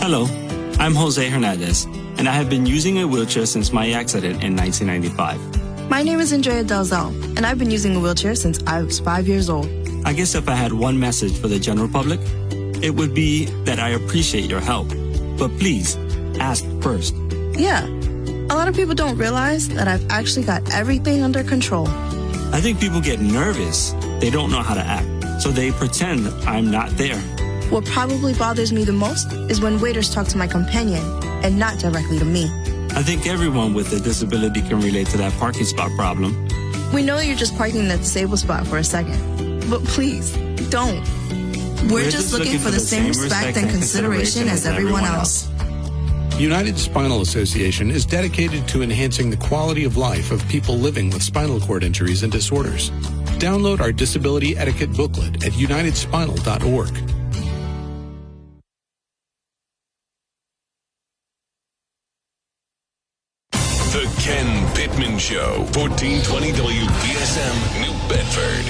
Hello, I'm Jose Hernandez, and I have been using a wheelchair since my accident in 1995. My name is Andrea Dalzell, and I've been using a wheelchair since I was 5 years old. I guess if I had one message for the general public, it would be that I appreciate your help. But please, ask first. Yeah, a lot of people don't realize that I've actually got everything under control. I think people get nervous. They don't know how to act, so they pretend I'm not there. What probably bothers me the most is when waiters talk to my companion and not directly to me. I think everyone with a disability can relate to that parking spot problem. We know you're just parking in that disabled spot for a second, but please, don't. We're just looking for the same respect and consideration as everyone else. United Spinal Association is dedicated to enhancing the quality of life of people living with spinal cord injuries and disorders. Download our disability etiquette booklet at unitedspinal.org. The Ken Pittman Show, 1420 WBSM, New Bedford.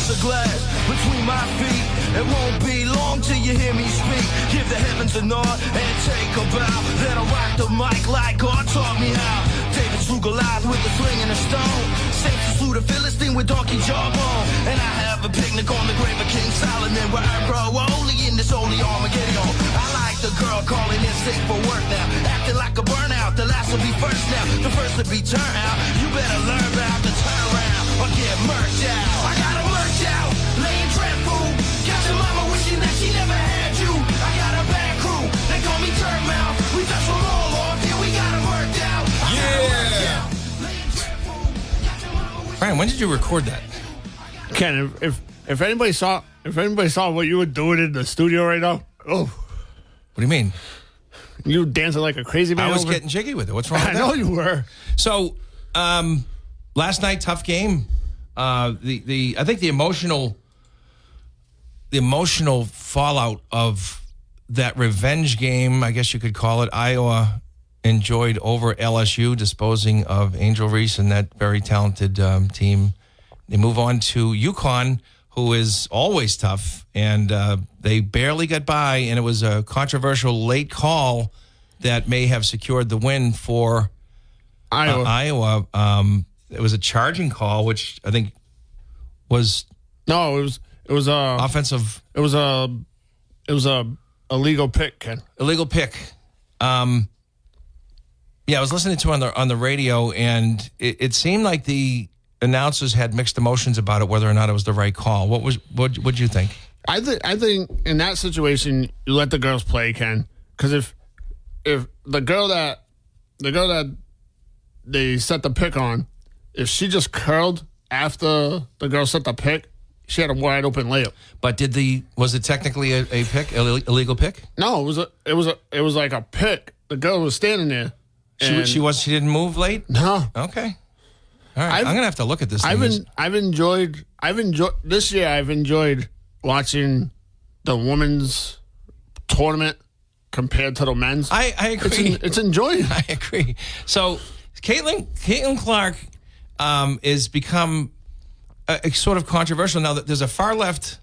A glass between my feet. It won't be long till you hear me speak. Give the heavens a nod and take a bow. Then I rock the mic like God taught me how. David slew Goliath with a sling and a stone. Samson slew the Philistine with donkey jawbone. And I have a picnic on the grave of King Solomon, where I grow only in this holy Armageddon. I like the girl calling in sick for work now, acting like a burnout. The last will be first now, the first to be turned out. You better learn about the turnaround or get murked out. I got a out, laying dreadful. Got your mama wishing that she never had you. I got a bad crew, they call me Turd Mouth. We touch from all off, yeah, we got 'em worked out. Yeah. Brian, when did you record that? Ken, if anybody saw what you were doing in the studio right now, what do you mean? You were dancing like a crazy man. I was getting jiggy with it. What's wrong with that? I know you were. So, last night, tough game. I think the emotional fallout of that revenge game, I guess you could call it, Iowa enjoyed over LSU, disposing of Angel Reese and that very talented team. They move on to UConn, who is always tough, and they barely got by, and it was a controversial late call that may have secured the win for Iowa. It was a charging call, which I think was it was offensive. It was a illegal pick, Ken. Illegal pick. I was listening to it on the radio, and it seemed like the announcers had mixed emotions about it, whether or not it was the right call. What'd you think? I think in that situation you let the girls play, Ken, because if the girl that they set the pick on, if she just curled after the girl set the pick, she had a wide open layup. But was it technically a pick, illegal pick? No, it was like a pick. The girl was standing there. She didn't move late? No. Okay. All right. I'm gonna have to look at this. I've enjoyed this year. I've enjoyed watching the women's tournament compared to the men's. I agree. It's enjoying. I agree. So Caitlin Clark is become a sort of controversial now. That there's a far left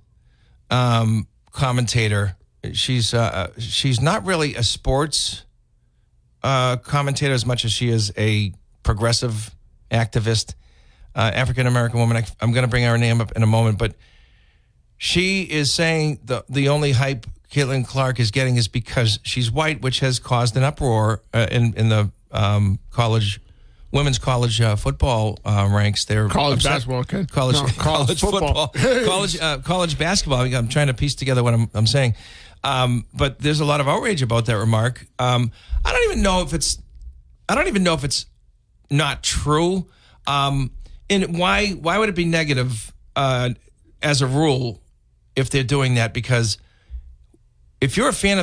commentator. She's not really a sports commentator as much as she is a progressive activist, African American woman. I'm going to bring her name up in a moment, but she is saying the only hype Caitlin Clark is getting is because she's white, which has caused an uproar in the women's college football ranks. They're college basketball, okay? College football, college basketball. I'm trying to piece together what I'm saying, but there's a lot of outrage about that remark. I don't even know if it's not true. And why would it be negative as a rule if they're doing that? Because if you're a fan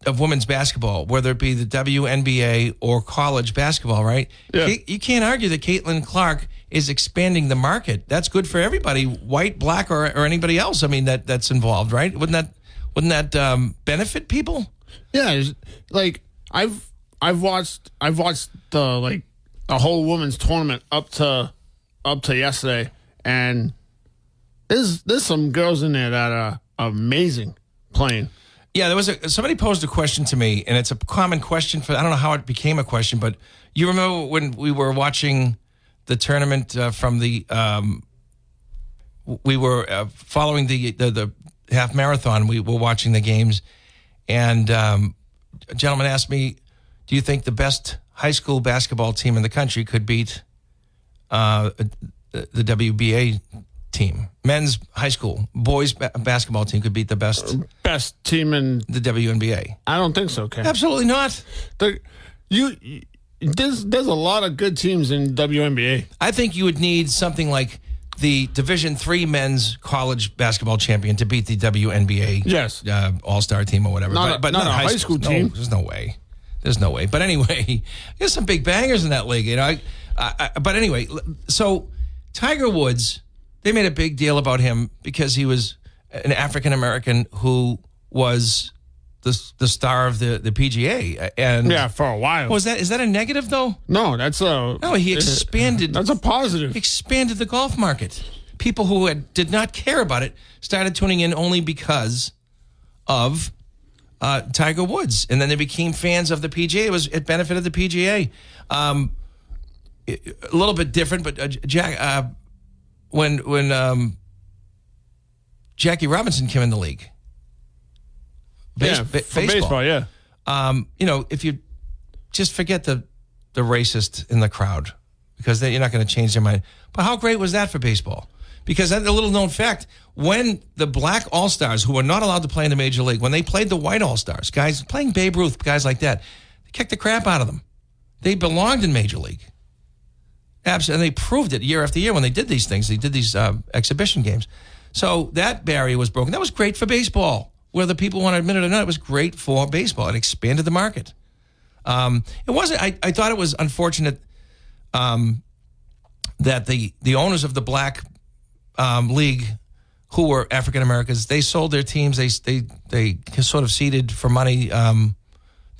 of women's basketball, whether it be the WNBA or college basketball, right? Yeah. You can't argue that Caitlin Clark is expanding the market. That's good for everybody, white, black, or anybody else. I mean, that's involved, right? Wouldn't that benefit people? Yeah, like I've watched the whole women's tournament up to yesterday, and there's some girls in there that are amazing playing. Yeah, there was somebody posed a question to me, and it's a common question I don't know how it became a question, but you remember when we were watching the tournament from the we were following the half marathon. We were watching the games, and a gentleman asked me, "Do you think the best high school basketball team in the country could beat the WBA team? Men's high school boys basketball team could beat the best team in the WNBA?" I don't think so, Ken. Absolutely not. There's a lot of good teams in WNBA. I think you would need something like the Division III men's college basketball champion to beat the WNBA all-star team or whatever. But not a high school team. There's no way. There's no way. But anyway, there's some big bangers in that league. You know. But anyway, so Tiger Woods, they made a big deal about him because he was an African-American who was the star of the PGA. And for a while. Is that a negative, though? No, he expanded. That's a positive. Expanded the golf market. People who did not care about it started tuning in only because of Tiger Woods. And then they became fans of the PGA. It benefited the PGA. A little bit different, but Jack, when Jackie Robinson came in the league, baseball, yeah. If you just forget the racist in the crowd, because you're not going to change their mind. But how great was that for baseball? Because a little known fact, when the black all-stars who were not allowed to play in the major league, when they played the white all-stars, guys playing Babe Ruth, guys like that, they kicked the crap out of them. They belonged in major league. Absolutely. And they proved it year after year when they did these things. They did these exhibition games. So that barrier was broken. That was great for baseball. Whether people want to admit it or not, it was great for baseball. It expanded the market. It wasn't. I thought it was unfortunate that the owners of the black league, who were African Americans, they sold their teams. They sort of ceded for money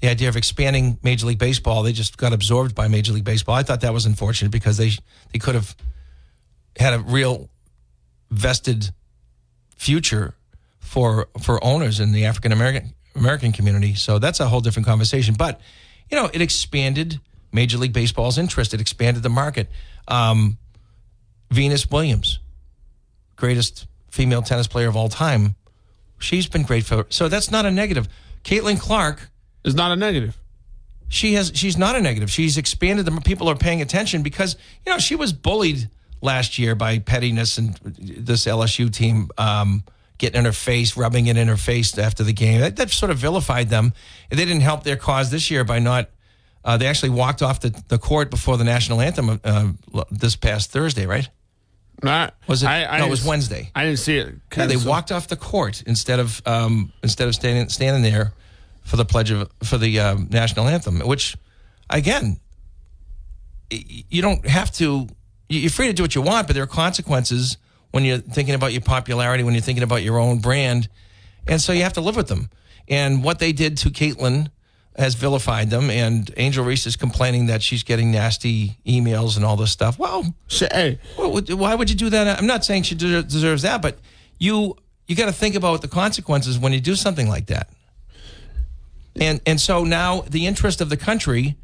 the idea of expanding Major League Baseball. They just got absorbed by Major League Baseball. I thought that was unfortunate because they could have had a real vested future for owners in the African American community. So that's a whole different conversation. But, it expanded Major League Baseball's interest. It expanded the market. Venus Williams, greatest female tennis player of all time, she's been great for. So that's not a negative. Caitlin Clark is not a negative. She's not a negative. She's expanded them. People are paying attention because, she was bullied last year by pettiness and this LSU team getting in her face, rubbing it in her face after the game. That sort of vilified them. And they didn't help their cause this year by not. They actually walked off the court before the national anthem this past Thursday, right? Was it? No, it was Wednesday. I didn't see it. Yeah, they walked off the court instead of standing there for the the national anthem. Which, again, you don't have to. You're free to do what you want, but there are consequences when you're thinking about your popularity, when you're thinking about your own brand, and so you have to live with them. And what they did to Caitlin has vilified them, and Angel Reese is complaining that she's getting nasty emails and all this stuff. Well, hey, why would you do that? I'm not saying she deserves that, but you got to think about the consequences when you do something like that. And so now the interest of the country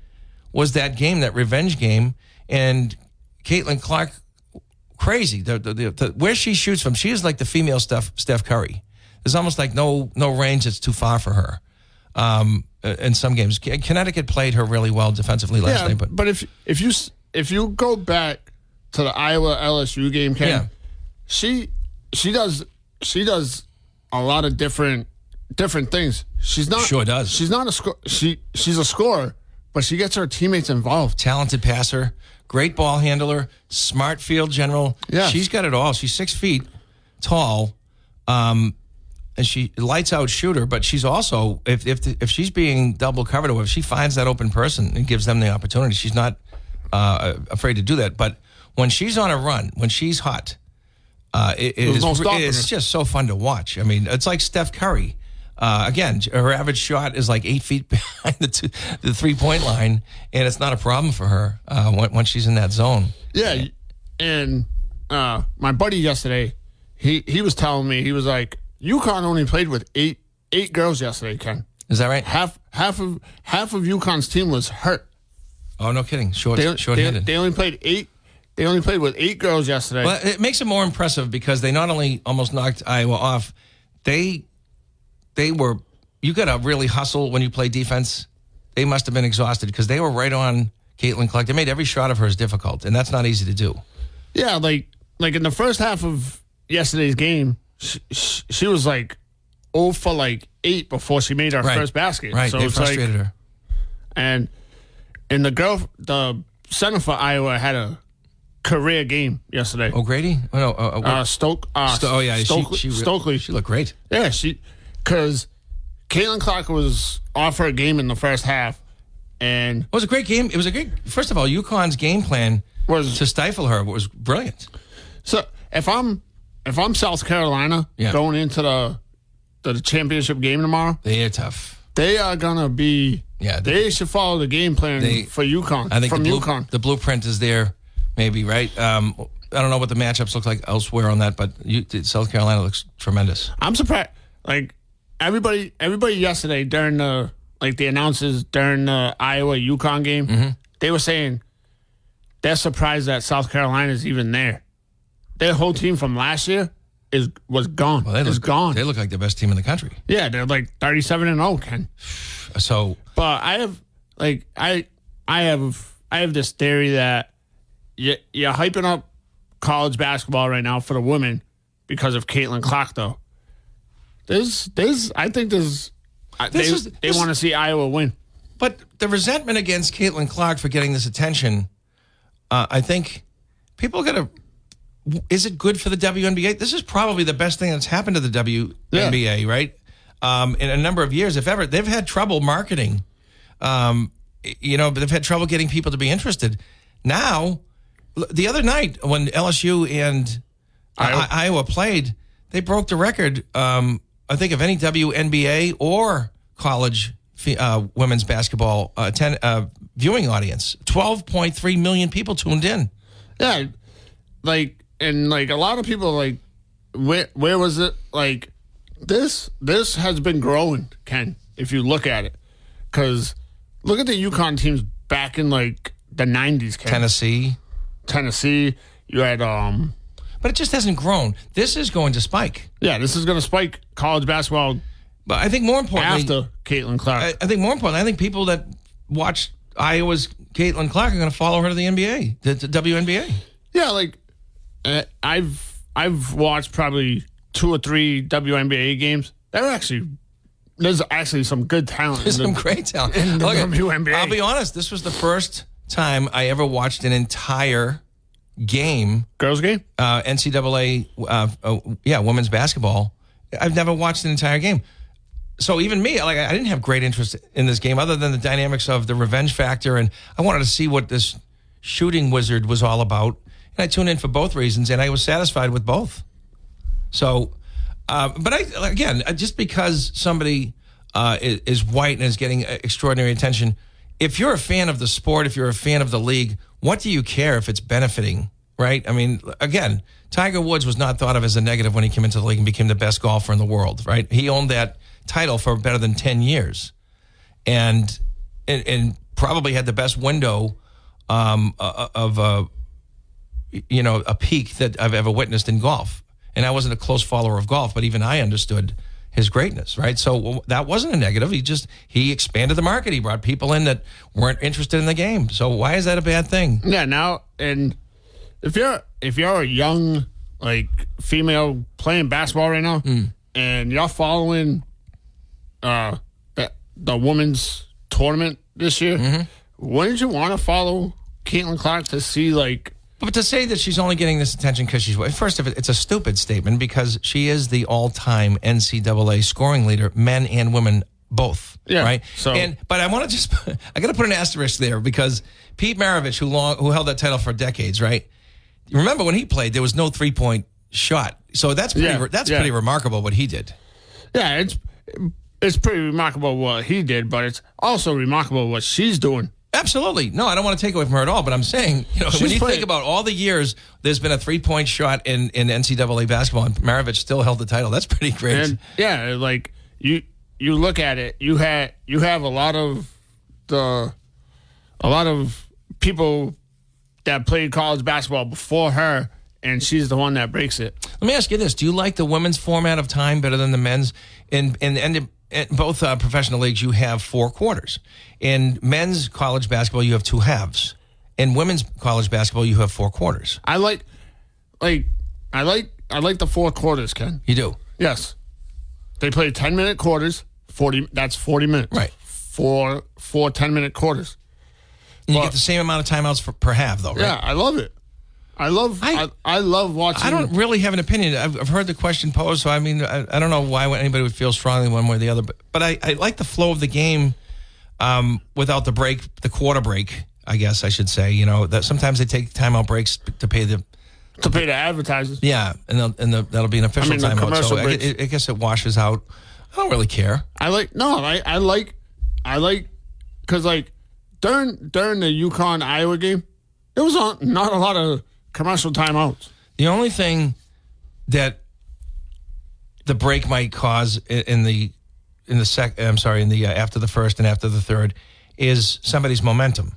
was that game, that revenge game, and Caitlin Clark, crazy. The where she shoots from, she is like the female Steph Curry. There's almost like no range that's too far for her. In some games, Connecticut played her really well defensively last night. But if you go back to the Iowa LSU game, Ken, she does a lot of different things. She's not sure does. She's not she's a scorer, but she gets her teammates involved. Talented passer, great ball handler, smart field general. Yeah, she's got it all. She's 6 feet tall. And she lights out shooter, but she's also if she's being double covered, or if she finds that open person and gives them the opportunity, she's not afraid to do that. But when she's on a run, when she's hot, it's just so fun to watch. I mean, it's like Steph Curry. Again, her average shot is like 8 feet behind the 3-point line, and it's not a problem for her when she's in that zone. Yeah, and my buddy yesterday, he was telling me, he was like, UConn only played with eight girls yesterday, Ken. Is that right? Half of UConn's team was hurt. Oh, no kidding. Short-handed. They only played 8. They only played with 8 girls yesterday. Well, it makes it more impressive because they not only almost knocked Iowa off, they were. You got to really hustle when you play defense. They must have been exhausted because they were right on Caitlin Clark. They made every shot of hers difficult, and that's not easy to do. Yeah, like in the first half of yesterday's game, she was like 0 for like 8 before she made her first basket. Right, so they it's frustrated like, her. And the center for Iowa had a career game yesterday. O'Grady? Oh, no. Stokely. She looked great. Yeah, because Caitlin Clark was off her game in the first half, and it was a great game. It was a great. First of all, UConn's game plan was to stifle her was brilliant. So if I'm South Carolina going into the championship game tomorrow, they're tough. They are gonna be. Yeah, they should follow the game plan for UConn. I think UConn. The blueprint is there. Maybe, right? I don't know what the matchups look like elsewhere on that, but South Carolina looks tremendous. I'm surprised. Like everybody yesterday during the announcers during the Iowa UConn game, they were saying they're surprised that South Carolina is even there. Their whole team from last year was gone. Well, gone. They look like the best team in the country. Yeah, they're like 37-0, Ken. So, but I have this theory that you're hyping up college basketball right now for the women because of Caitlin Clark, though. They want to see Iowa win. But the resentment against Caitlin Clark for getting this attention, I think people got to. Is it good for the WNBA? This is probably the best thing that's happened to the WNBA, right? In a number of years, if ever. They've had trouble marketing, but they've had trouble getting people to be interested. Now, the other night when LSU and Iowa played, they broke the record, I think, of any WNBA or college women's basketball viewing audience. 12.3 million people tuned in. Yeah, a lot of people where was it? Like this has been growing, Ken, if you look at it. Because look at the UConn teams back in the 90s, Ken. Tennessee, you had but it just hasn't grown. This is going to spike. Yeah, this is going to spike college basketball. But I think more importantly, after Caitlin Clark, I think more importantly, I think people that watch Iowa's Caitlin Clark are going to follow her to the NBA, the WNBA. Yeah, I've watched probably 2 or 3 WNBA games. There's actually some good talent. There's some great talent in the WNBA. I'll be honest. This was the first time I ever watched an entire game. Girls game? NCAA, women's basketball. I've never watched an entire game. So even me, I didn't have great interest in this game other than the dynamics of the revenge factor, and I wanted to see what this shooting wizard was all about. And I tuned in for both reasons, and I was satisfied with both. So, just because somebody is white and is getting extraordinary attention, if you're a fan of the sport, if you're a fan of the league, what do you care if it's benefiting, right? I mean, again, Tiger Woods was not thought of as a negative when he came into the league and became the best golfer in the world, right? He owned that title for better than 10 years and probably had the best window of a peak that I've ever witnessed in golf. And I wasn't a close follower of golf, but even I understood his greatness, right? So that wasn't a negative. He expanded the market. He brought people in that weren't interested in the game. So why is that a bad thing? Yeah, now, and if you're a young female playing basketball right now, and you're following the women's tournament this year, wouldn't you want to follow Caitlin Clark to see But to say that she's only getting this attention because she's white, first of it, it's a stupid statement because she is the all-time NCAA scoring leader, men and women both. Yeah. Right. So, but I want to I got to put an asterisk there because Pete Maravich, who held that title for decades, right? remember when he played, there was no 3-point shot. So that's pretty remarkable what he did. Yeah, it's pretty remarkable what he did, but it's also remarkable what she's doing. Absolutely. No, I don't want to take away from her at all, but I'm saying, when you think about all the years there's been a 3-point shot in NCAA basketball, and Maravich still held the title. That's pretty great. And like you look at it, you have a lot of people that played college basketball before her, and she's the one that breaks it. Let me ask you this: do you like the women's format of time better than the men's? In both professional leagues, you have 4 quarters. In men's college basketball, you have 2 halves. In women's college basketball, you have 4 quarters. I like the 4 quarters, Ken. You do? Yes. They play 10-minute quarters. 40. That's 40 minutes. Right. 4 10-minute quarters. And you get the same amount of timeouts per half, though, right? Yeah, I love it. I love watching. I don't really have an opinion. I've heard the question posed, so I mean, I don't know why anybody would feel strongly one way or the other. But I like the flow of the game without the quarter break, I guess I should say. That sometimes they take timeout breaks to pay the advertisers. Yeah, and that'll be an official timeout. So I guess it washes out. I don't really care. I like because like during the UConn Iowa game, there was not a lot of commercial timeouts. The only thing that the break might cause in the after the first and after the third is somebody's momentum,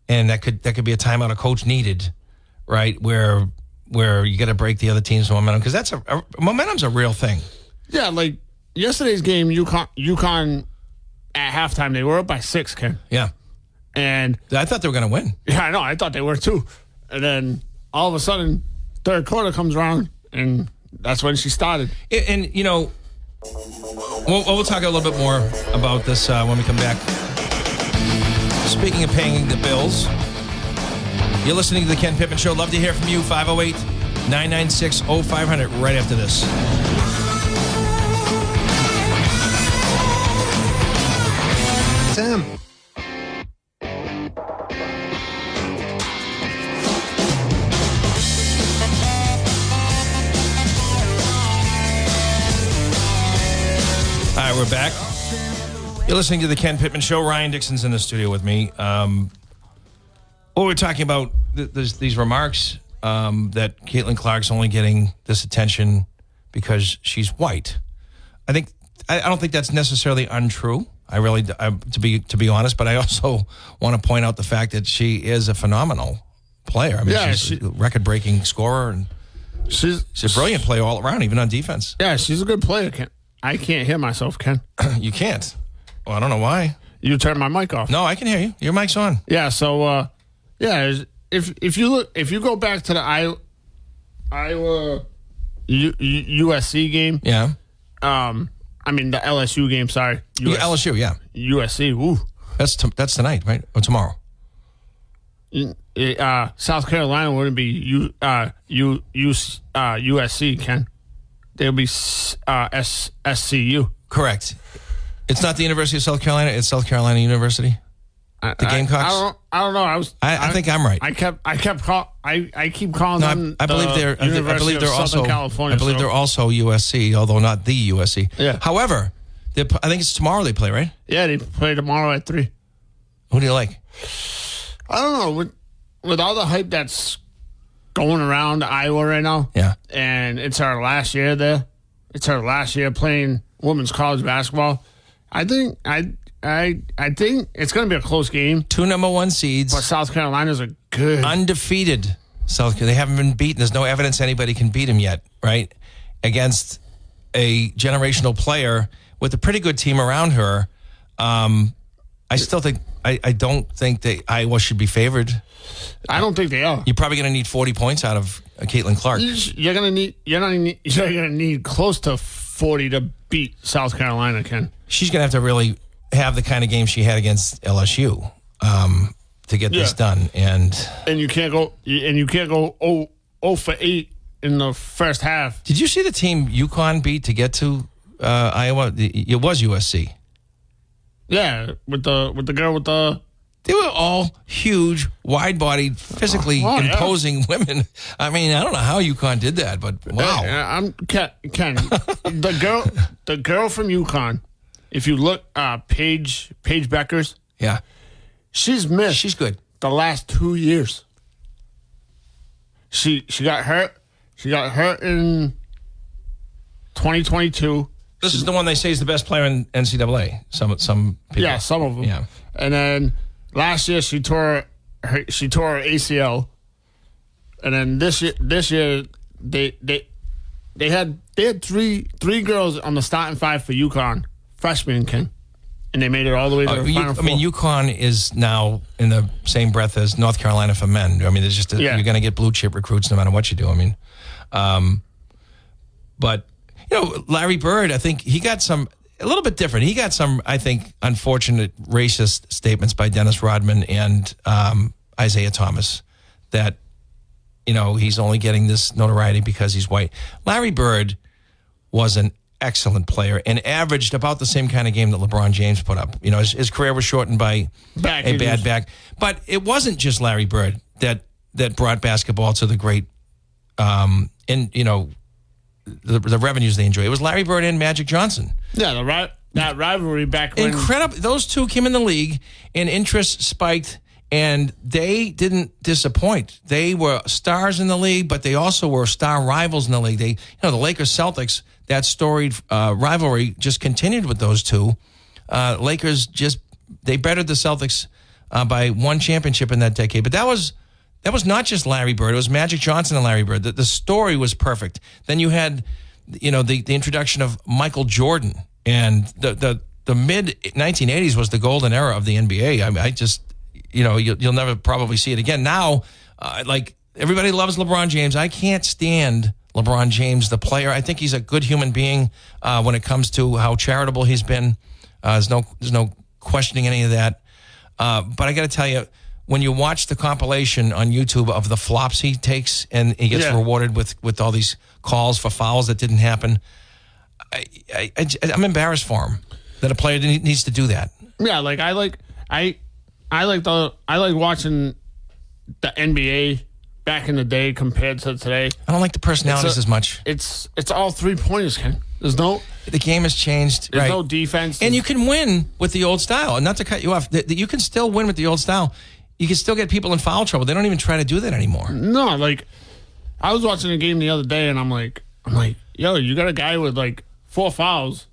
and that could be a timeout a coach needed, right? Where you got to break the other team's momentum, because that's momentum's a real thing. Yeah, like yesterday's game, UConn at halftime they were up by 6, Ken. Yeah, and I thought they were going to win. Yeah, I know. I thought they were too, and then all of a sudden, third quarter comes around, and that's when she started. And we'll talk a little bit more about this when we come back. Speaking of paying the bills, you're listening to the Ken Pittman Show. Love to hear from you. 508-996-0500 right after this. Sam. All right, we're back. You're listening to the Ken Pittman Show. Ryan Dixon's in the studio with me. What we're talking about, these remarks that Caitlin Clark's only getting this attention because she's white. I don't think that's necessarily untrue. I really, to be honest, but I also want to point out the fact that she is a phenomenal player. I mean, she's a record-breaking scorer, and she's a brilliant player all around, even on defense. Yeah, she's a good player, Ken. I can't hear myself, Ken. You can't? Well, I don't know why. You turned my mic off. No, I can hear you. Your mic's on. Yeah, so if you go back to the Iowa USC game. Yeah. I mean the LSU game. Sorry. LSU. Yeah. USC. Ooh. That's tonight, right? Or tomorrow? South Carolina wouldn't be USC, Ken. They'll be SCU. Correct. It's not the University of South Carolina. It's South Carolina University. The Gamecocks. I don't know. I think I'm right. I keep calling them. I believe they're. I believe they're also. California, I believe they're also USC, although not the USC. Yeah. However, I think it's tomorrow they play, right? Yeah, they play tomorrow at 3. Who do you like? I don't know. With all the hype that's going around Iowa right now. Yeah. And it's our last year there. It's our last year playing women's college basketball. I think it's going to be a close game. 2 number 1 seeds. But South Carolina's a good undefeated South Carolina. They haven't been beaten. There's no evidence anybody can beat them yet, right? Against a generational player with a pretty good team around her. I still think I don't think that Iowa should be favored. I don't think they are. You're probably going to need 40 points out of Caitlin Clark. You're going to need close to 40 to beat South Carolina, Ken. She's going to have to really have the kind of game she had against LSU to get this done, and you can't go 0 for 8 in the first half. Did you see the team UConn beat to get to Iowa? It was USC. Yeah, with the girl with the They were all huge, wide-bodied, physically imposing women. I mean, I don't know how UConn did that, but wow. I'm Ken. the girl from UConn. If you look, Paige Beckers. Yeah, she's missed. She's good. The last 2 years. She got hurt. She got hurt in 2022. This is the one they say is the best player in NCAA. Some people. Yeah, some of them. Yeah, and then last year she tore her ACL, and then this year they had three girls on the starting five for UConn, freshmen, Ken, and they made it all the way to the Final Four. I mean, UConn is now in the same breath as North Carolina for men. I mean, there's just you're going to get blue chip recruits no matter what you do. I mean, but Larry Bird, I think he got a little bit different. He got some, I think, unfortunate racist statements by Dennis Rodman and Isaiah Thomas that, he's only getting this notoriety because he's white. Larry Bird was an excellent player and averaged about the same kind of game that LeBron James put up. His career was shortened by a bad back. But it wasn't just Larry Bird that brought basketball to the great, the revenues they enjoy. It was Larry Bird and Magic Johnson. Yeah, that rivalry back when... Incredible. Those two came in the league and interest spiked, and they didn't disappoint. They were stars in the league, but they also were star rivals in the league. The Lakers-Celtics, that storied rivalry just continued with those two. Lakers they bettered the Celtics by one championship in that decade. But that was not just Larry Bird. It was Magic Johnson and Larry Bird. The story was perfect. Then you had, the introduction of Michael Jordan, and the mid 1980s was the golden era of the NBA. I mean, I just, you'll never probably see it again. Now, everybody loves LeBron James. I can't stand LeBron James, the player. I think he's a good human being when it comes to how charitable he's been. There's no questioning any of that. But I got to tell you, when you watch the compilation on YouTube of the flops he takes and he gets rewarded with all these calls for fouls that didn't happen, I'm embarrassed for him that a player needs to do that. Yeah, I like watching the NBA back in the day compared to today. I don't like the personalities as much. It's all 3-pointers, Ken. The game has changed. There's no defense. And you can win with the old style. And not to cut you off, you can still win with the old style. You can still get people in foul trouble. They don't even try to do that anymore. No, I was watching a game the other day, and I'm like, yo, you got a guy with 4 fouls.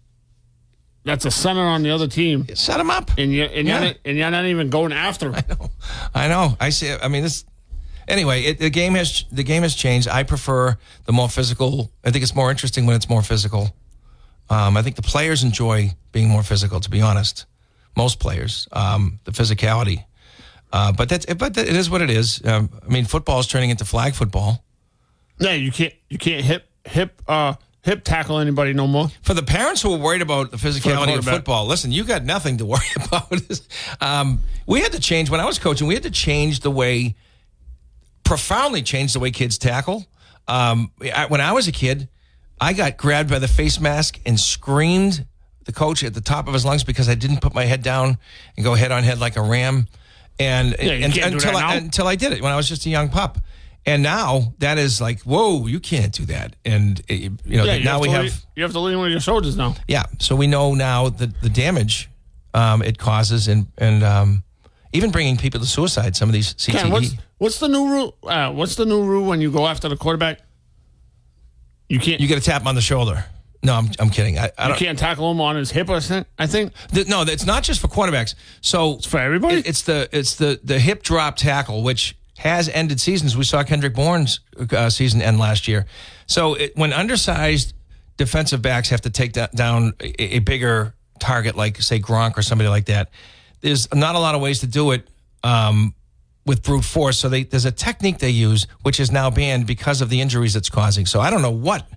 That's a center on the other team. Set him up, and you're not even going after him. I know. I see. I mean, this. Anyway, the game has changed. I prefer the more physical. I think it's more interesting when it's more physical. I think the players enjoy being more physical. To be honest, most players, the physicality. But it is what it is. I mean, football is turning into flag football. Yeah, you can't hip tackle anybody no more. For the parents who are worried about the physicality of football, listen, you got nothing to worry about. We had to change when I was coaching. We had to profoundly change the way kids tackle. When I was a kid, I got grabbed by the face mask and screamed the coach at the top of his lungs because I didn't put my head down and go head on head like a ram. Until I did it when I was just a young pup. And now that is whoa, you can't do that. And now you have to lean on your shoulders now. Yeah, so we know now the damage it causes, and even bringing people to suicide. Some of these CTE. Ken, what's the new rule? What's the new rule when you go after the quarterback? You can't. You get a tap on the shoulder. No, I'm kidding. I don't. You can't tackle him on his hip or something, I think. No, it's not just for quarterbacks. So it's for everybody. It's the hip drop tackle, which has ended seasons. We saw Kendrick Bourne's season end last year. So when undersized defensive backs have to take down a bigger target, like say Gronk or somebody like that, there's not a lot of ways to do it with brute force. So there's a technique they use, which is now banned because of the injuries it's causing. So I don't know what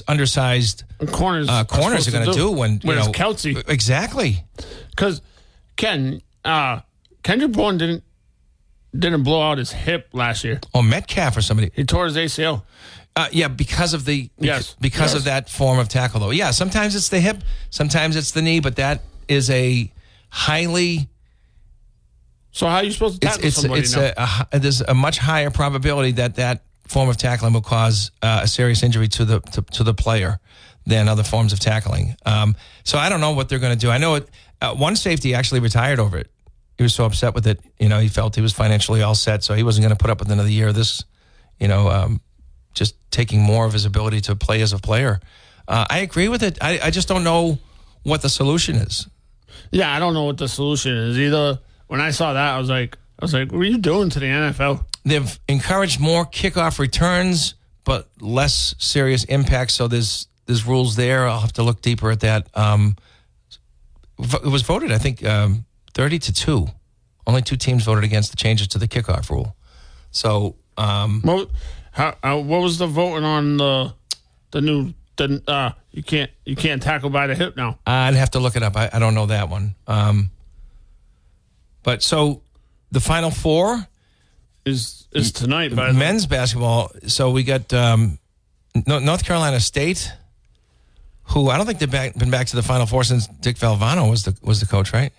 undersized corners are going to do when it's Kelsey. Exactly. Because Kendrick Bourne didn't blow out his hip last year. Or Metcalf or somebody. He tore his ACL. Because of of that form of tackle, though. Yeah, sometimes it's the hip, sometimes it's the knee, but that is a highly So how are you supposed to tackle somebody now? There's a much higher probability that form of tackling will cause a serious injury to the player than other forms of tackling. So I don't know what they're going to do. I know one safety actually retired over it. He was so upset with it. He felt he was financially all set, so he wasn't going to put up with another year of this, just taking more of his ability to play as a player. I agree with it. I just don't know what the solution is. Yeah, I don't know what the solution is either. When I saw that, I was like, what are you doing to the NFL? They've encouraged more kickoff returns, but less serious impact. So there's rules there. I'll have to look deeper at that. It was voted, I think, 30-2. Only 2 teams voted against the changes to the kickoff rule. So, what was the voting on the new? You can't tackle by the hip now. I'd have to look it up. I don't know that one. But so the Final Four is tonight. By men's basketball. So we got North Carolina State, who I don't think they've been back to the Final Four since Dick Valvano was the coach, right?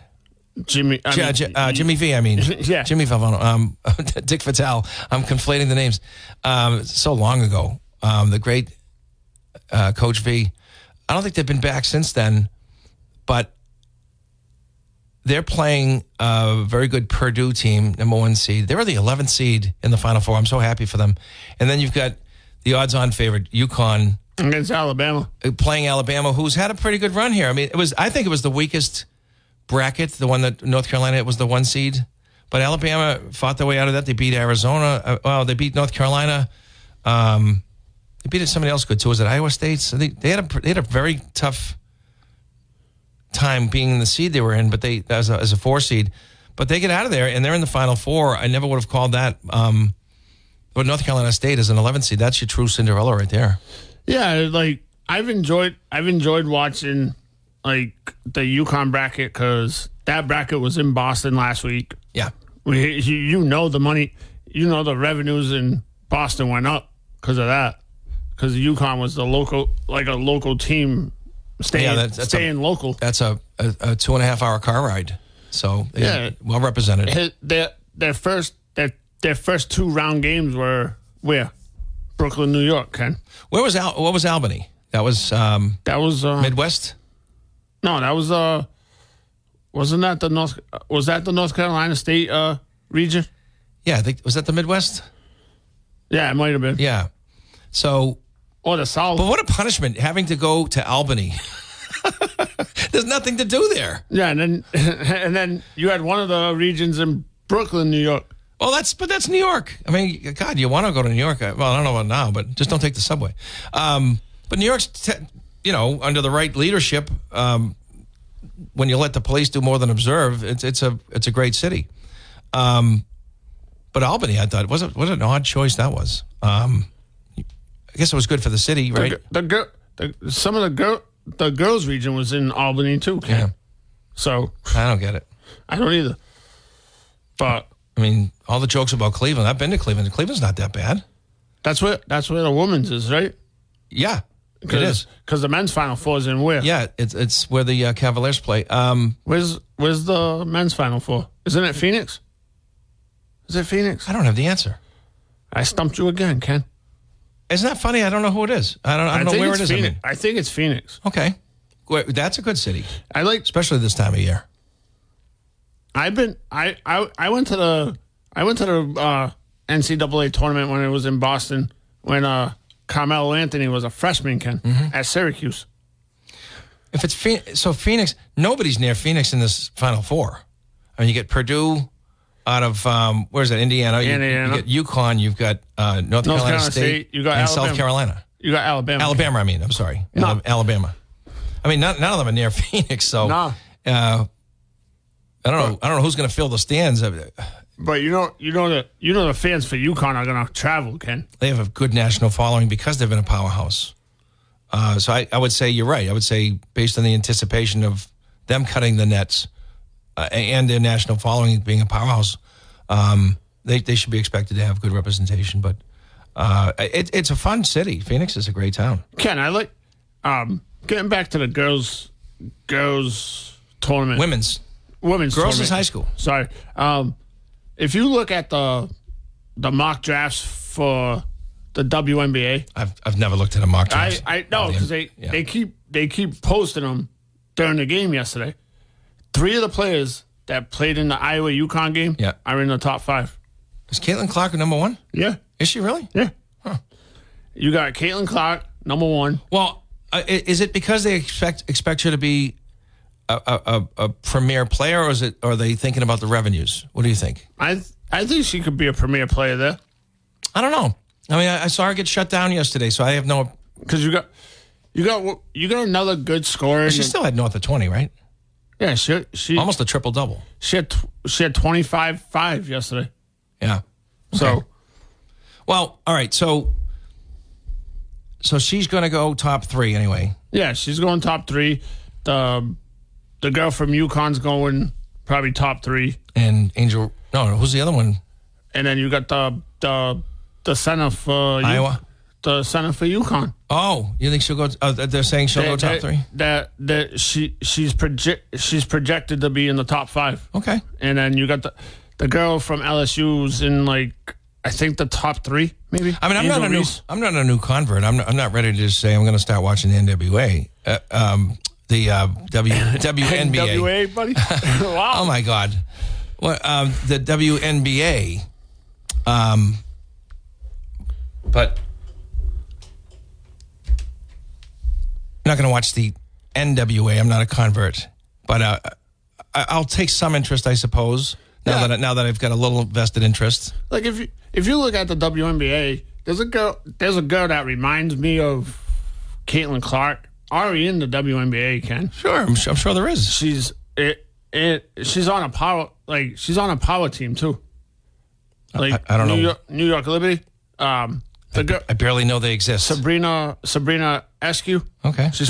Jimmy V. I mean, yeah, Jimmy Valvano. Dick Vitale. I'm conflating the names. So long ago. The great Coach V. I don't think they've been back since then, but they're playing a very good Purdue team, number 1 seed. They were the 11th seed in the Final Four. I'm so happy for them. And then you've got the odds-on favorite, UConn. Against Alabama. Playing Alabama, who's had a pretty good run here. I mean, I think it was the weakest bracket, the one that North Carolina was the 1 seed. But Alabama fought their way out of that. They beat Arizona. They beat North Carolina. They beat somebody else good, too. Was it Iowa State? So they had a very tough time being in the seed they were in, but they as a 4 seed. But they get out of there, and they're in the Final Four. I never would have called that. But North Carolina State is an 11th seed. That's your true Cinderella right there. Yeah, like I've enjoyed watching like the UConn bracket because that bracket was in Boston last week. Yeah, the money, the revenues in Boston went up because of that. Because UConn was a local team staying local. That's a 2.5-hour car ride. So well represented. Their first 2 round games were where? Brooklyn, New York, Ken. What was Albany? That was Midwest? No, that was wasn't that the North? Was that the North Carolina State region? Yeah, I think was that the Midwest? Yeah, it might have been. Yeah. So or the South. But what a punishment having to go to Albany. There's nothing to do there. Yeah, and then you had one of the regions in Brooklyn, New York. Well, that's New York. I mean, God, you want to go to New York? Well, I don't know about now, but just don't take the subway. But New York's, under the right leadership, when you let the police do more than observe, it's a great city. But Albany, I thought, was it an odd choice that was. I guess it was good for the city, right? Some of the girls' region was in Albany too. Ken. Yeah. So I don't get it. I don't either. But I mean, all the jokes about Cleveland. I've been to Cleveland. Cleveland's not that bad. That's where the women's is, right? Yeah, it is. Because the men's Final Four is in where? Yeah, it's where the Cavaliers play. Where's the men's Final Four? Isn't it Phoenix? Is it Phoenix? I don't have the answer. I stumped you again, Ken. Isn't that funny? I don't know who it is. I don't know where it is. I think it's Phoenix. Okay, that's a good city. Especially this time of year. I went to the NCAA tournament when it was in Boston when Carmelo Anthony was a freshman, Ken, at Syracuse. If it's Phoenix, nobody's near Phoenix in this Final Four. I mean, you get Purdue out of where's that? Indiana. You get UConn. You've got North Carolina State. You got and Alabama. South Carolina. You got Alabama. Alabama. I mean, I'm sorry, no. Alabama. I mean, none of them are near Phoenix. So no. I don't know who's going to fill the stands. But you know the fans for UConn are going to travel, Ken. They have a good national following because they've been a powerhouse. So I would say you're right. I would say based on the anticipation of them cutting the nets and their national following being a powerhouse, they should be expected to have good representation. But it's a fun city. Phoenix is a great town. Ken, I like getting back to the girls tournament. Women's girls tournament. Is high school. Sorry. if you look at the mock drafts for the WNBA, I've never looked at a mock draft. I know because they keep posting them during the game yesterday. 3 of the players that played in the Iowa UConn game are in the top 5. Is Caitlin Clark number 1? Yeah. Is she really? Yeah. Huh. You got Caitlin Clark, number 1. Well, is it because they expect her to be a premier player, or are they thinking about the revenues? What do you think? I think she could be a premier player there. I don't know. I mean, I saw her get shut down yesterday, so I have no. Because you got another good scorer. She still had north of 20, right? Yeah, she almost a triple double. She had 25-5 yesterday. Yeah. Okay. So, well, all right. So she's going to go top 3 anyway. Yeah, she's going top 3. The girl from UConn's going probably top 3. And Angel. No, who's the other one? And then you got the center for Iowa. The center for UConn. Oh, you think she'll go? They're saying she'll go top 3. She's projected to be in the top 5. Okay. And then you got the girl from LSU's in I think the top 3 maybe. I mean, I'm not a new convert. I'm not ready to just say I'm going to start watching the NWA. The WNBA. NWA, buddy. Wow. Oh my God. Well, the WNBA. But I'm not going to watch the NWA. I'm not a convert, but I'll take some interest, I suppose. Now that I've got a little vested interest. Like if you look at the WNBA, there's a girl that reminds me of Caitlin Clark already in the WNBA. Ken, sure, I'm sure there is. She's on a power team too. Like I don't know. New York Liberty. I barely know they exist. Sabrina Eskew. Okay, she's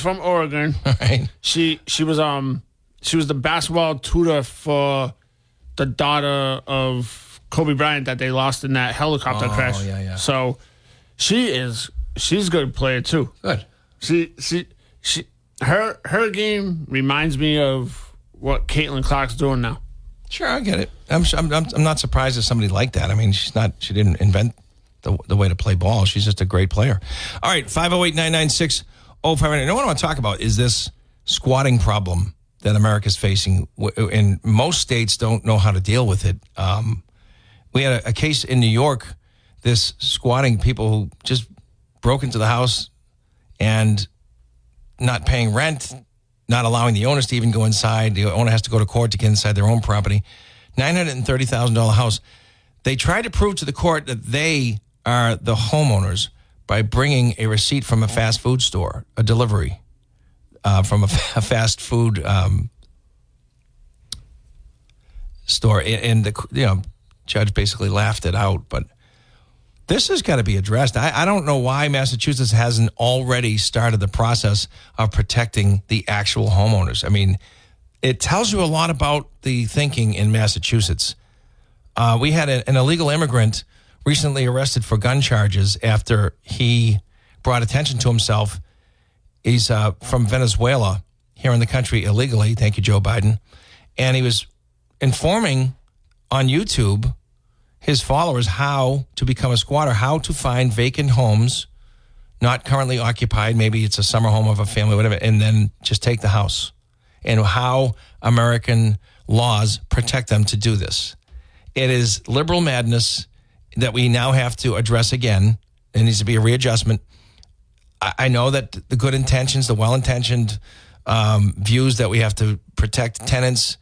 from Oregon. All right. She was the basketball tutor for the daughter of Kobe Bryant that they lost in that helicopter crash. Oh yeah. So she's a good player too. Good. Her game reminds me of what Caitlin Clark's doing now. Sure, I get it. I'm not surprised at somebody like that. I mean, she didn't invent the way to play ball. She's just a great player. All right, 508-996-0500. What I want to talk about is this squatting problem that America's facing, and most states don't know how to deal with it. We had a case in New York, this squatting people who just broke into the house and not paying rent, not allowing the owners to even go inside. The owner has to go to court to get inside their own property. $930,000 house. They tried to prove to the court that they are the homeowners by bringing a receipt from a fast food store, a delivery from a fast food store. And the judge basically laughed it out. But this has got to be addressed. I don't know why Massachusetts hasn't already started the process of protecting the actual homeowners. I mean, it tells you a lot about the thinking in Massachusetts. We had an illegal immigrant recently arrested for gun charges after he brought attention to himself. He's from Venezuela, here in the country illegally. Thank you, Joe Biden. And he was informing on YouTube his followers how to become a squatter, how to find vacant homes, not currently occupied. Maybe it's a summer home of a family, whatever, and then just take the house. And how American laws protect them to do this. It is liberal madness that we now have to address again. There needs to be a readjustment. I know that the good intentions, the well-intentioned views that we have to protect tenants,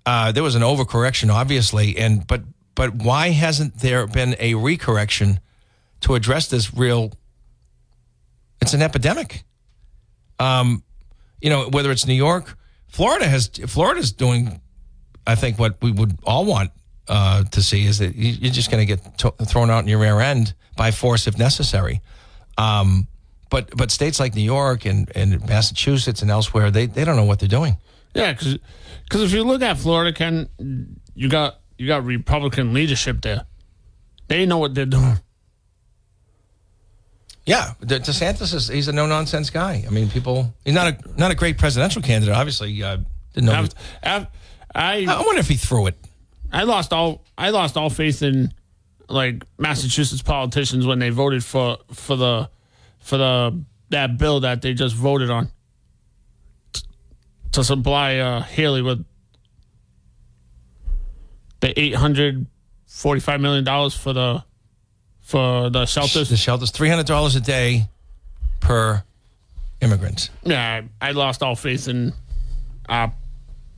there was an overcorrection, obviously, but why hasn't there been a recorrection to address this real? It's an epidemic. Whether it's New York, Florida's doing, I think, what we would all want to see is that you're just going to get thrown out in your rear end by force if necessary. But states like New York and Massachusetts and elsewhere, they don't know what they're doing. Yeah, because if you look at Florida, Ken, you got Republican leadership there. They know what they're doing. Yeah, DeSantis he's a no nonsense guy. I mean, he's not a great presidential candidate. Obviously, didn't know. I wonder if he threw it. I lost all faith in like Massachusetts politicians when they voted for that bill that they just voted on to supply Haley with the $845 million for the shelters. The shelters, $300 a day per immigrant. Yeah, I lost all faith in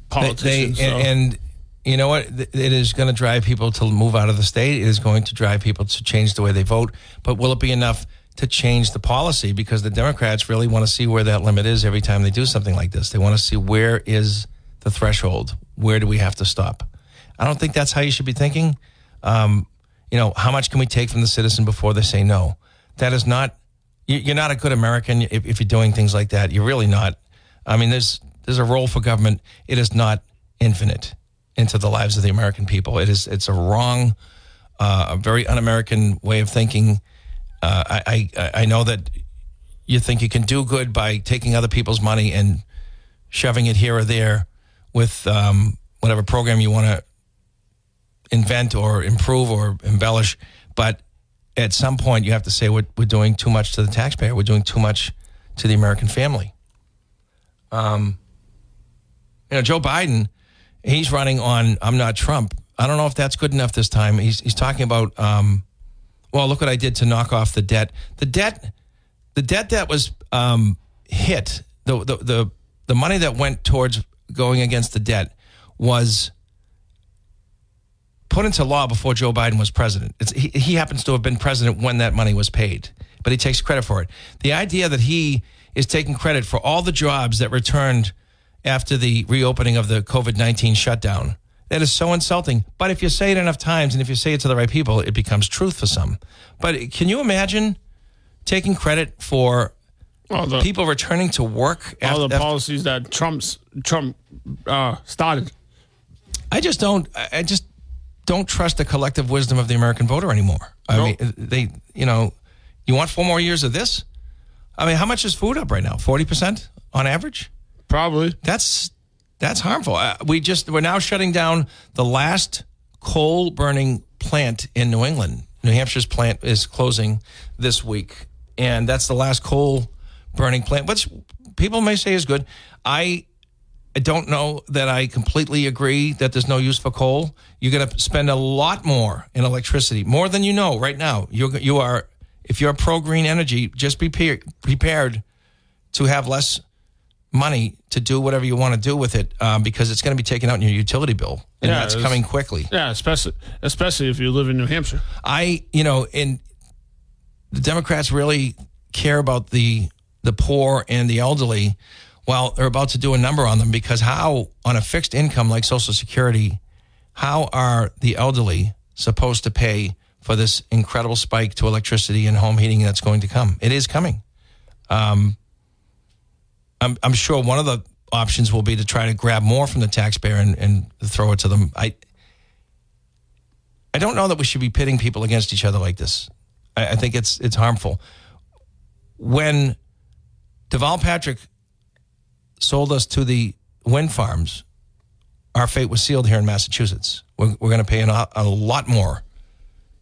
politicians. And you know what? It is going to drive people to move out of the state. It is going to drive people to change the way they vote. But will it be enough to change the policy? Because the Democrats really want to see where that limit is every time they do something like this. They want to see where is the threshold? Where do we have to stop? I don't think that's how you should be thinking. How much can we take from the citizen before they say no? That is not, you're not a good American if you're doing things like that. You're really not. I mean, there's a role for government. It is not infinite into the lives of the American people. It's a wrong, a very un-American way of thinking. I know that you think you can do good by taking other people's money and shoving it here or there with whatever program you want to invent or improve or embellish. But at some point, you have to say we're doing too much to the taxpayer. We're doing too much to the American family. Joe Biden, he's running on I'm not Trump. I don't know if that's good enough this time. He's talking about, look what I did to knock off the debt. The debt that was hit, the money that went towards going against the debt was put into law before Joe Biden was president. He happens to have been president when that money was paid, but he takes credit for it. The idea that he is taking credit for all the jobs that returned after the reopening of the COVID-19 shutdown, that is so insulting. But if you say it enough times and if you say it to the right people, it becomes truth for some. But can you imagine taking credit for people returning to work after the policies that Trump started? I just don't trust the collective wisdom of the American voter anymore. I mean, you want 4 more years of this? I mean, how much is food up right now? 40% on average? Probably. That's harmful. We're now shutting down the last coal burning plant in New England. New Hampshire's plant is closing this week, and that's the last coal burning plant, which people may say is good. I don't know that I completely agree that there's no use for coal. You're going to spend a lot more in electricity, more than you know right now. You are, if you're pro-green energy, just be prepared to have less money to do whatever you want to do with it, because it's going to be taken out in your utility bill, and that's coming quickly. Yeah, especially if you live in New Hampshire. And the Democrats really care about the poor and the elderly. Well, they're about to do a number on them, because how, on a fixed income like Social Security, how are the elderly supposed to pay for this incredible spike to electricity and home heating that's going to come? It is coming. I'm sure one of the options will be to try to grab more from the taxpayer and throw it to them. I don't know that we should be pitting people against each other like this. I think it's harmful. When Deval Patrick sold us to the wind farms, our fate was sealed here in Massachusetts. We're going to pay a lot more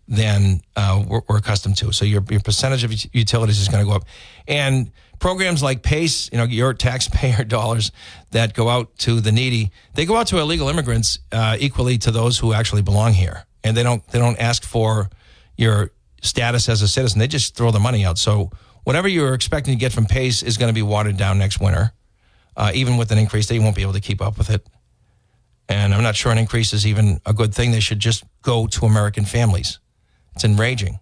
than we're accustomed to. So your percentage of utilities is going to go up. And programs like PACE, your taxpayer dollars that go out to the needy, they go out to illegal immigrants equally to those who actually belong here. And they don't ask for your status as a citizen. They just throw the money out. So whatever you're expecting to get from PACE is going to be watered down next winter. Even with an increase, they won't be able to keep up with it. And I'm not sure an increase is even a good thing. They should just go to American families. It's enraging.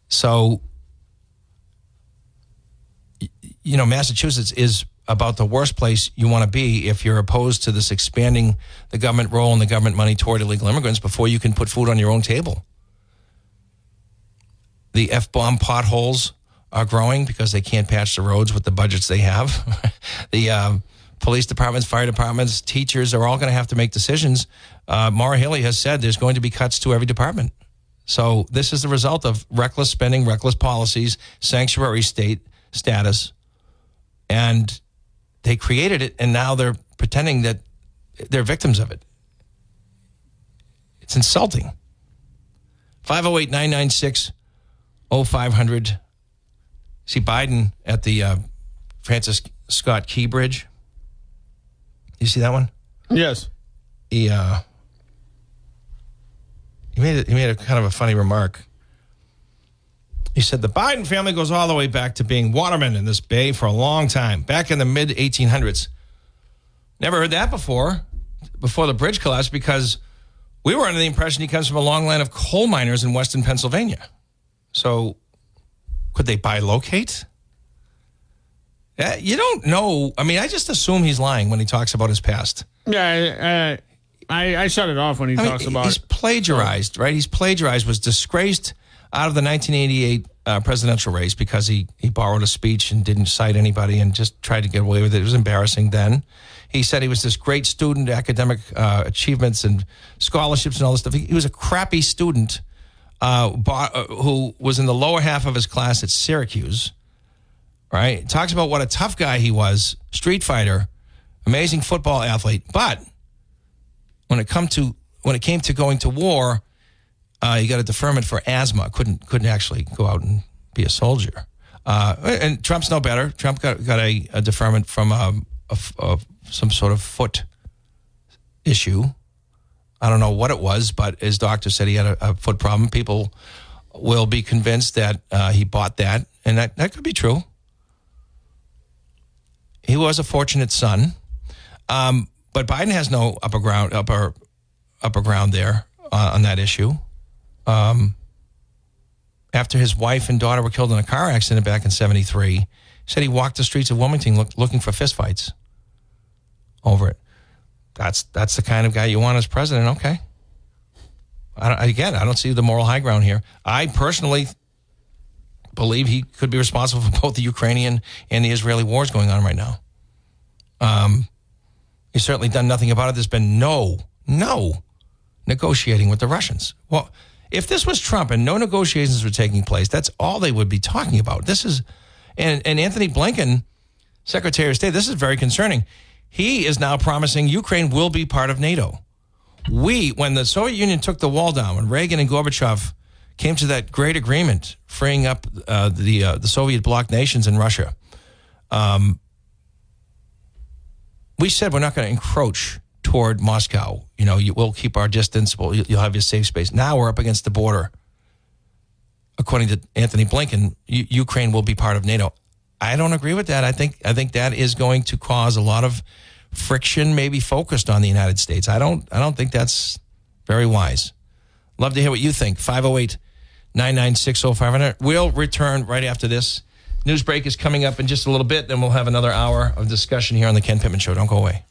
So, Massachusetts is about the worst place you want to be if you're opposed to this expanding the government role and the government money toward illegal immigrants before you can put food on your own table. The F-bomb potholes are growing because they can't patch the roads with the budgets they have. The police departments, fire departments, teachers are all going to have to make decisions. Maura Haley has said there's going to be cuts to every department. So this is the result of reckless spending, reckless policies, sanctuary state status. And they created it, and now they're pretending that they're victims of it. It's insulting. 508-996-0500. See Biden at the Francis Scott Key Bridge. You see that one? Yes. He made a kind of a funny remark. He said the Biden family goes all the way back to being watermen in this bay for a long time, back in the mid-1800s. Never heard that before the bridge collapsed, because we were under the impression he comes from a long line of coal miners in western Pennsylvania. So could they bilocate? You don't know. I mean, I just assume he's lying when he talks about his past. Yeah, I shut it off when he talks about he's plagiarized, right? He's plagiarized, was disgraced out of the 1988 presidential race because he borrowed a speech and didn't cite anybody and just tried to get away with it. It was embarrassing then. He said he was this great student, academic achievements and scholarships and all this stuff. He was a crappy student who was in the lower half of his class at Syracuse, right? Talks about what a tough guy he was, street fighter, amazing football athlete. But when it came to going to war, he got a deferment for asthma. Couldn't actually go out and be a soldier. And Trump's no better. Trump got a deferment from some sort of foot issue. I don't know what it was, but his doctor said he had a foot problem. People will be convinced that he bought that, and that could be true. He was a fortunate son, but Biden has no upper ground there on that issue. After his wife and daughter were killed in a car accident back in '73, he said he walked the streets of Wilmington looking for fistfights over it. That's the kind of guy you want as president. Okay. I don't see the moral high ground here. I personally believe he could be responsible for both the Ukrainian and the Israeli wars going on right now. He's certainly done nothing about it. There's been no negotiating with the Russians. Well, if this was Trump and no negotiations were taking place, that's all they would be talking about. This is, and Anthony Blinken, Secretary of State, this is very concerning. He is now promising Ukraine will be part of NATO. When the Soviet Union took the wall down, when Reagan and Gorbachev came to that great agreement, freeing up the Soviet bloc nations in Russia, we said we're not going to encroach toward Moscow. We'll keep our distance. You'll have your safe space. Now we're up against the border. According to Anthony Blinken, Ukraine will be part of NATO. I don't agree with that. I think that is going to cause a lot of friction, maybe focused on the United States. I don't think that's very wise. Love to hear what you think. 508-996-0500. We'll return right after this. News break is coming up in just a little bit, then we'll have another hour of discussion here on the Ken Pittman Show. Don't go away.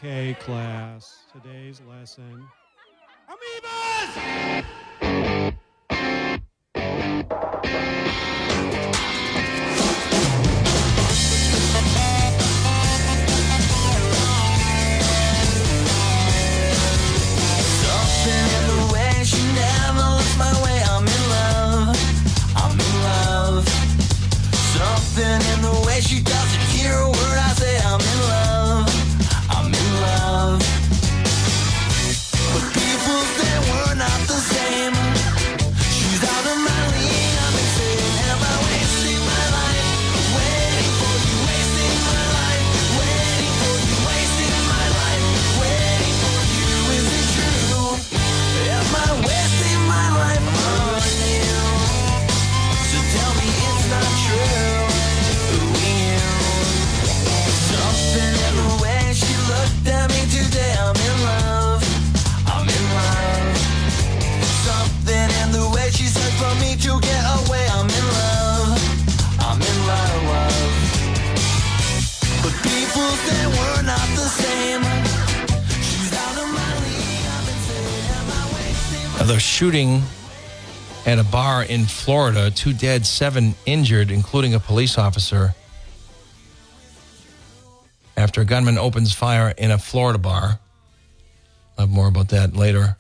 Okay, class, today's lesson. Amoebas! Something in the way she never looks my way. I'm in love. Something in the way she doesn't hear a word I say. I'm in love. But people say we're not the same. the shooting at a bar in Florida. 2 dead, 7 injured, including a police officer, after a gunman opens fire in a Florida bar. I'll have more about that later.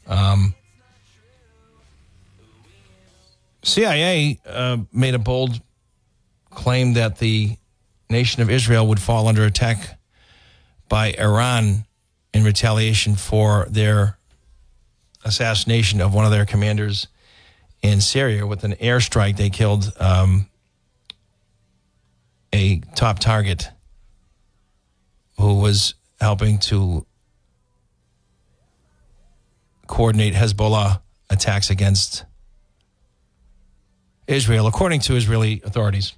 CIA made a bold claim that the nation of Israel would fall under attack by Iran in retaliation for their assassination of one of their commanders in Syria. With an airstrike, they killed a top target who was helping to coordinate Hezbollah attacks against Israel, according to Israeli authorities.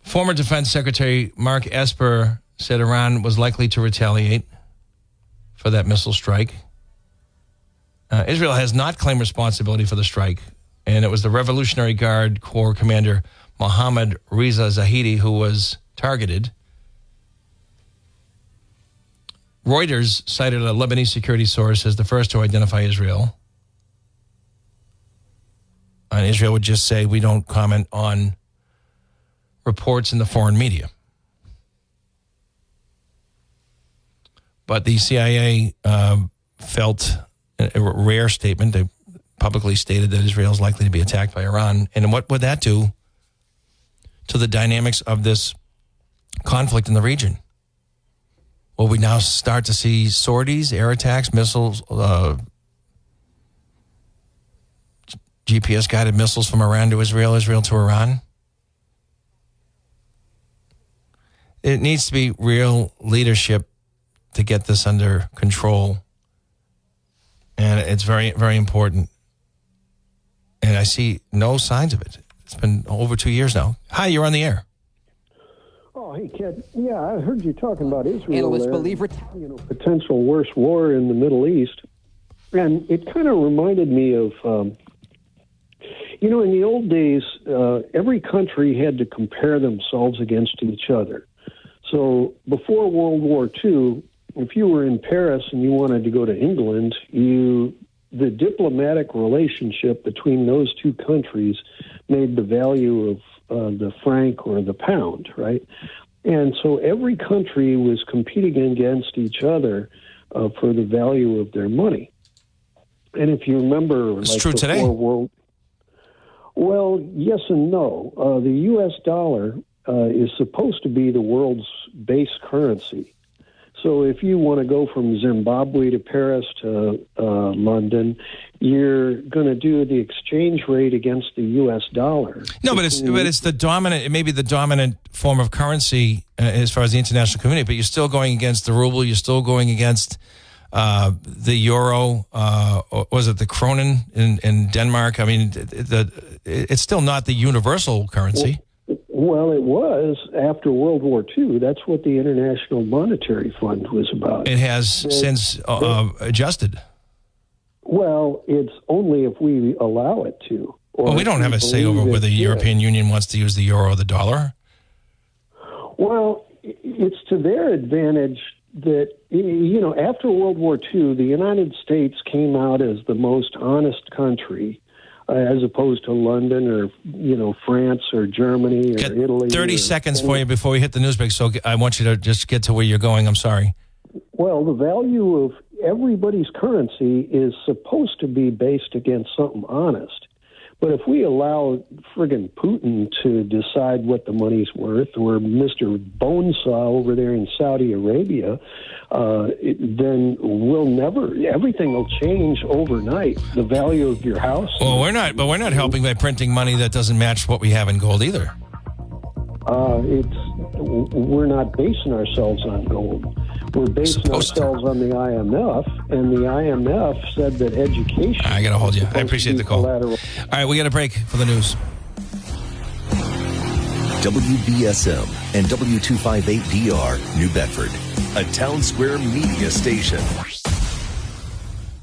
Former Defense Secretary Mark Esper said Iran was likely to retaliate for that missile strike. Israel has not claimed responsibility for the strike, and it was the Revolutionary Guard Corps Commander Mohammad Reza Zahidi who was targeted. Reuters cited a Lebanese security source as the first to identify Israel. And Israel would just say, we don't comment on reports in the foreign media. But the CIA felt a rare statement. They publicly stated that Israel is likely to be attacked by Iran. And what would that do to the dynamics of this conflict in the region? Will we now start to see sorties, air attacks, missiles, GPS-guided missiles from Iran to Israel, Israel to Iran? It needs to be real leadership to get this under control. And it's very, very important. And I see no signs of it. It's been over 2 years now. Hi, you're on the air. Oh, hey, Kid. Yeah, I heard you talking about Israel. Analysts there, believe potential worst war in the Middle East. And it kind of reminded me of, in the old days, every country had to compare themselves against each other. So before World War II, if you were in Paris and you wanted to go to England, the diplomatic relationship between those two countries made the value of the franc or the pound, right? And so every country was competing against each other for the value of their money. And if you remember, it's true today. Well, yes and no. The U.S. dollar is supposed to be the world's base currency. So if you want to go from Zimbabwe to Paris to London, you're going to do the exchange rate against the U.S. dollar. No, but it's the dominant. It may be the dominant form of currency as far as the international community. But you're still going against the ruble. You're still going against the euro. Was it the kronen in Denmark? I mean, it's still not the universal currency. Well, it was after World War II. That's what the International Monetary Fund was about. It has since adjusted. Well, it's only if we allow it to. Well, we don't have a say over whether the European Union wants to use the euro or the dollar. Well, it's to their advantage that, after World War II, the United States came out as the most honest country, as opposed to London or, France or Germany or Italy. 30 seconds for you before we hit the news break, so I want you to just get to where you're going. I'm sorry. Well, the value of everybody's currency is supposed to be based against something honest. But if we allow friggin' Putin to decide what the money's worth, or Mr. Bonesaw over there in Saudi Arabia, then everything will change overnight. The value of your house. Well, we're not helping by printing money that doesn't match what we have in gold either. We're not basing ourselves on gold. We're basing ourselves on the IMF, and the IMF said that education... I got to hold you. I appreciate the call. All right, we got a break for the news. WBSM and W258DR, New Bedford, a Town Square media station.